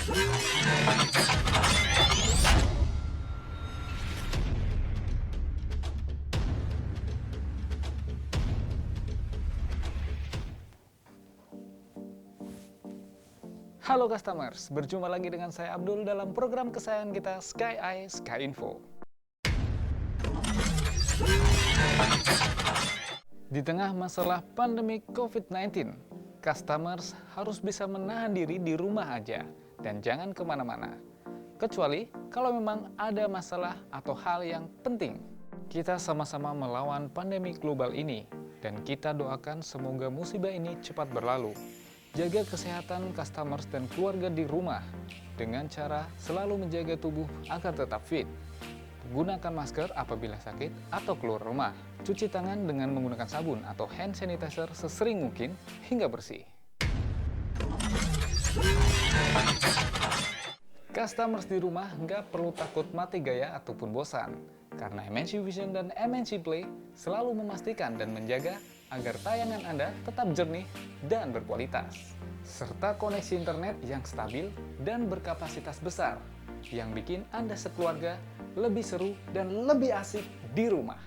Halo customers, berjumpa lagi dengan saya Abdul dalam program kesayangan kita Sky Eye Sky Info. Di tengah masalah pandemi COVID-19, customers harus bisa menahan diri di rumah aja dan jangan kemana-mana. Kecuali kalau memang ada masalah atau hal yang penting. Kita sama-sama melawan pandemi global ini dan kita doakan semoga musibah ini cepat berlalu. Jaga kesehatan customers dan keluarga di rumah dengan cara selalu menjaga tubuh agar tetap fit. Gunakan masker apabila sakit atau keluar rumah. Cuci tangan dengan menggunakan sabun atau hand sanitizer sesering mungkin hingga bersih. Customers di rumah nggak perlu takut mati gaya ataupun bosan, karena MNC Vision dan MNC Play selalu memastikan dan menjaga agar tayangan Anda tetap jernih dan berkualitas, serta koneksi internet yang stabil dan berkapasitas besar, yang bikin Anda sekeluarga lebih seru dan lebih asik di rumah.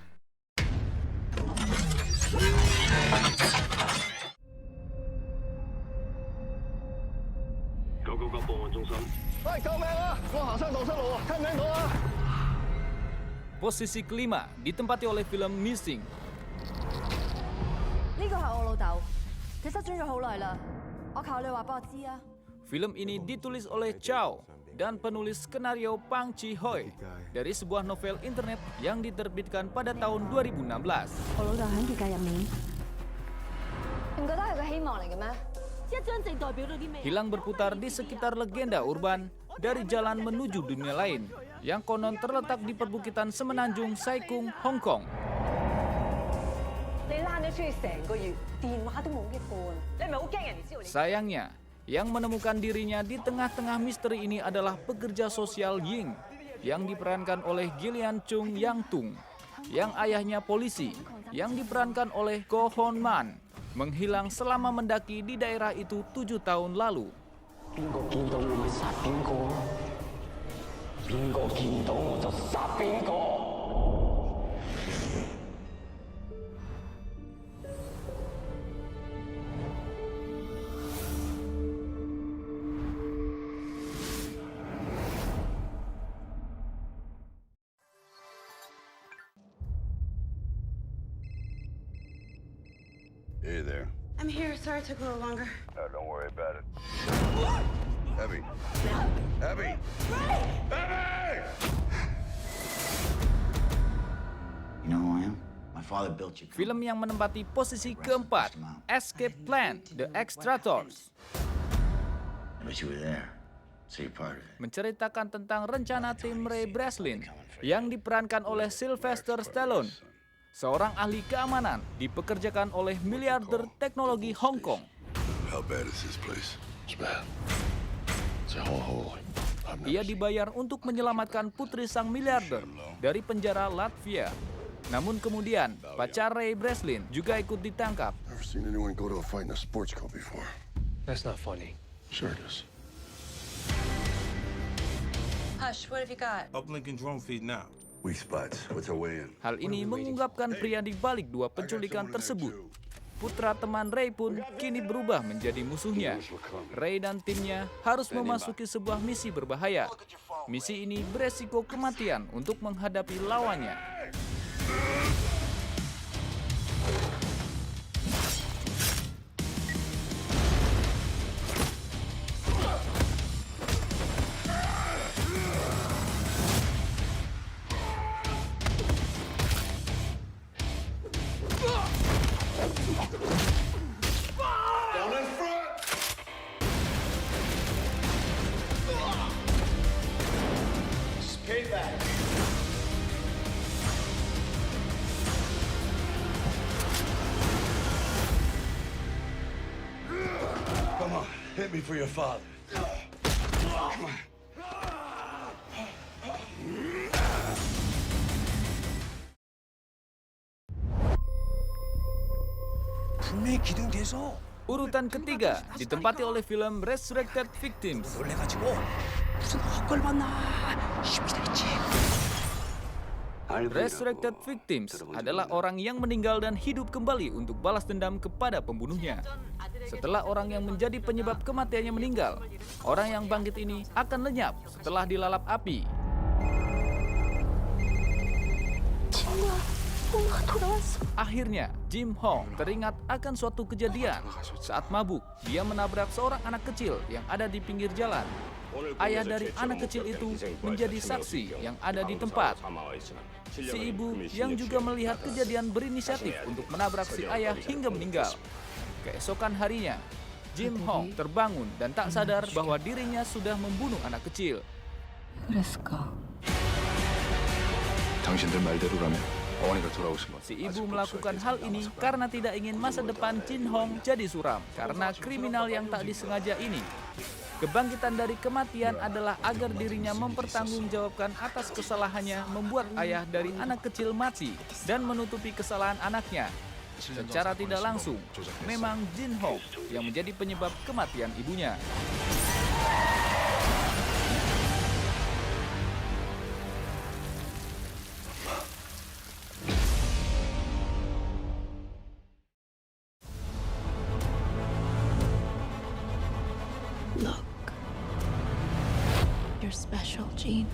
Posisi kelima ditempati oleh film Missing. 呢個係我老豆，佢失蹤咗好耐啦。我求你話俾我知啊！ Film ini ditulis oleh Chow dan penulis skenario Pang Chi-hoi dari sebuah novel internet yang diterbitkan pada tahun 2016. 我老豆喺結界入面，唔覺得係個希望嚟嘅咩？一張證代表到啲咩？ Hilang berputar di sekitar legenda urban dari jalan menuju dunia lain yang konon terletak di perbukitan semenanjung Sai Kung, Hong Kong. 你躝咗出去成個月，電話都冇一個，你係咪好驚人哋知道你？ Sayangnya, yang menemukan dirinya di tengah-tengah misteri ini adalah pekerja sosial Ying yang diperankan oleh Gillian Chung Yang Tung, yang ayahnya polisi yang diperankan oleh Ko Hon Man menghilang selama mendaki di daerah itu 7 tahun lalu. 邊個見到我咪殺邊個咯，邊個見到我就殺邊個。 Hey there. I'm here. Sorry it took a little longer. Don't worry about it. Abby. Abby. Abby! You know who I am? My father built you. Film yang menempati posisi keempat, Escape Plan: The Extrators, But you were there, so you're part of it. menceritakan tentang rencana tim Ray Breslin yang diperankan oleh Sylvester Stallone, seorang ahli keamanan dipekerjakan oleh miliarder teknologi Hong Kong. How bad is this place? It's bad. It's a hole. Ia dibayar untuk menyelamatkan putri sang miliarder dari penjara Latvia. Namun kemudian, pacar Ray Breslin juga ikut ditangkap. Never seen anyone go to a fight in a sports car before. That's not funny. Sure it is. Hush, what have you got? Uplinking drone feed now. Weak spots. What's our way in? Hal ini mengungkapkan pria di balik dua penculikan tersebut. Putra teman Ray pun kini berubah menjadi musuhnya. Ray dan timnya harus memasuki sebuah misi berbahaya. Misi ini beresiko kematian untuk menghadapi lawannya. Come on, hit me for your father. Come on. 분명히 기둥 뒤에서 Urutan ketiga ditempati oleh film Resurrected Victims. Resurrected Victims adalah orang yang meninggal dan hidup kembali untuk balas dendam kepada pembunuhnya. Setelah orang yang menjadi penyebab kematiannya meninggal, orang yang bangkit ini akan lenyap setelah dilalap api. Akhirnya, Jim Hong teringat akan suatu kejadian. Saat mabuk, dia menabrak seorang anak kecil yang ada di pinggir jalan. Ayah dari anak kecil itu menjadi saksi yang ada di tempat. Si ibu yang juga melihat kejadian berinisiatif untuk menabrak si ayah hingga meninggal. Keesokan harinya, Jim Hong terbangun dan tak sadar bahwa dirinya sudah membunuh anak kecil. Si ibu melakukan hal ini karena tidak ingin masa depan Jin Hong jadi suram karena kriminal yang tak disengaja ini. Kebangkitan dari kematian adalah agar dirinya mempertanggungjawabkan atas kesalahannya membuat ayah dari anak kecil mati dan menutupi kesalahan anaknya. Secara tidak langsung, memang Jin Hong yang menjadi penyebab kematian ibunya. You're special, Jean.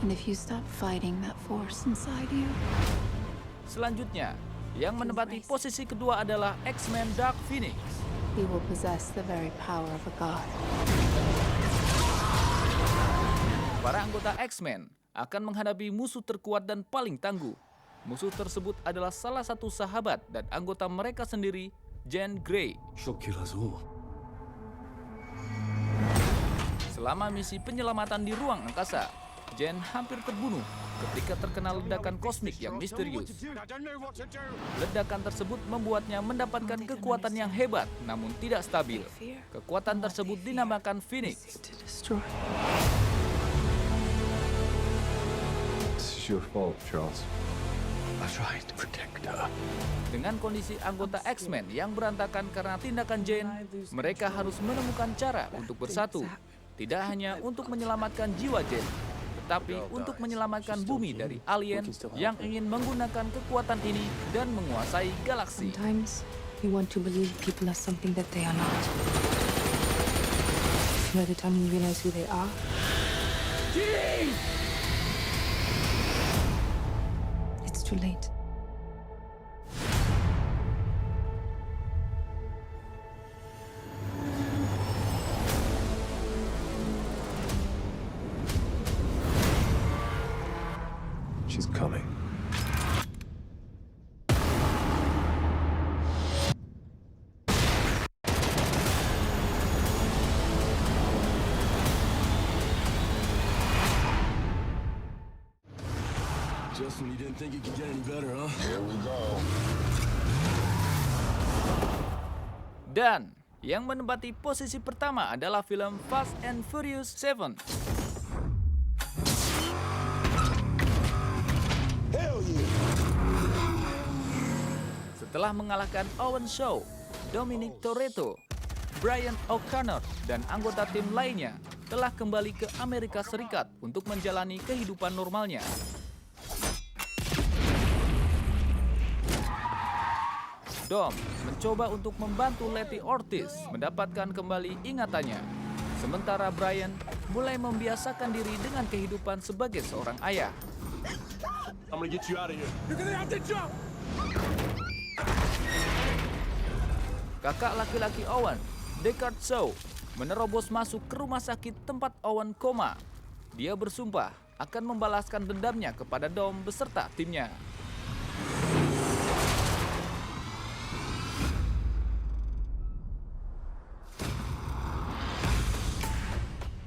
And if you stop fighting that force inside you. Selanjutnya, yang menempati posisi kedua adalah X-Men Dark Phoenix. He will possess the very power of a god. Para anggota X-Men akan menghadapi musuh terkuat dan paling tangguh. Musuh tersebut adalah salah satu sahabat dan anggota mereka sendiri, Jean Grey. Selama misi penyelamatan di ruang angkasa, Jean hampir terbunuh ketika terkena ledakan kosmik yang misterius. Ledakan tersebut membuatnya mendapatkan kekuatan yang hebat namun tidak stabil. Kekuatan tersebut dinamakan Phoenix. Dengan kondisi anggota X-Men yang berantakan karena tindakan Jean, mereka harus menemukan cara untuk bersatu. Tidak hanya untuk menyelamatkan jiwa Jean, tetapi untuk menyelamatkan bumi dari alien yang ingin menggunakan kekuatan ini dan menguasai galaksi. Sometimes we want to believe people are something that they are not. By the time you realize who they are, it's too late. She's coming. Justin, you didn't think it could get any better, huh? Here we go. Dan yang menempati posisi pertama adalah film Fast and Furious 7. Setelah mengalahkan Owen Shaw, Dominic Toretto, Brian O'Connor, dan anggota tim lainnya telah kembali ke Amerika Serikat untuk menjalani kehidupan normalnya. Dom mencoba untuk membantu Letty Ortiz mendapatkan kembali ingatannya, sementara Brian mulai membiasakan diri dengan kehidupan sebagai seorang ayah. I'm gonna get you out of here. You're gonna have to jump. Kakak laki-laki Owen, Deckard Shaw, menerobos masuk ke rumah sakit tempat Owen koma. Dia bersumpah akan membalaskan dendamnya kepada Dom beserta timnya.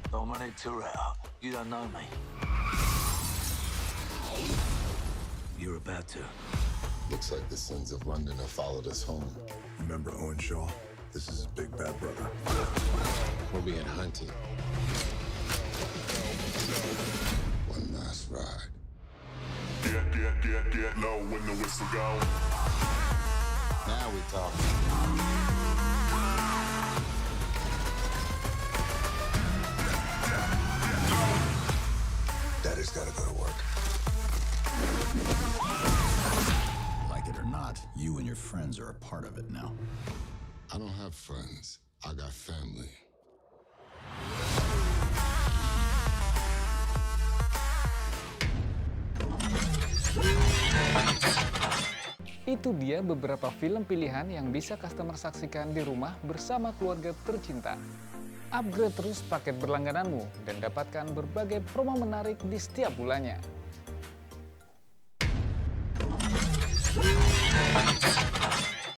Dominic Toretto, you don't know me. You're about to. Looks like the sins of London have followed us home. Remember Owen Shaw? This is his big bad brother. We're being hunted. One last ride. Get low when the whistle goes. Now we talk. Daddy's gotta go to work. Like it or not, you and your friends are a part of it now. I don't have friends. I got family. Itu dia beberapa film pilihan yang bisa customer saksikan di rumah bersama keluarga tercinta. Upgrade terus paket berlanggananmu dan dapatkan berbagai promo menarik di setiap bulannya.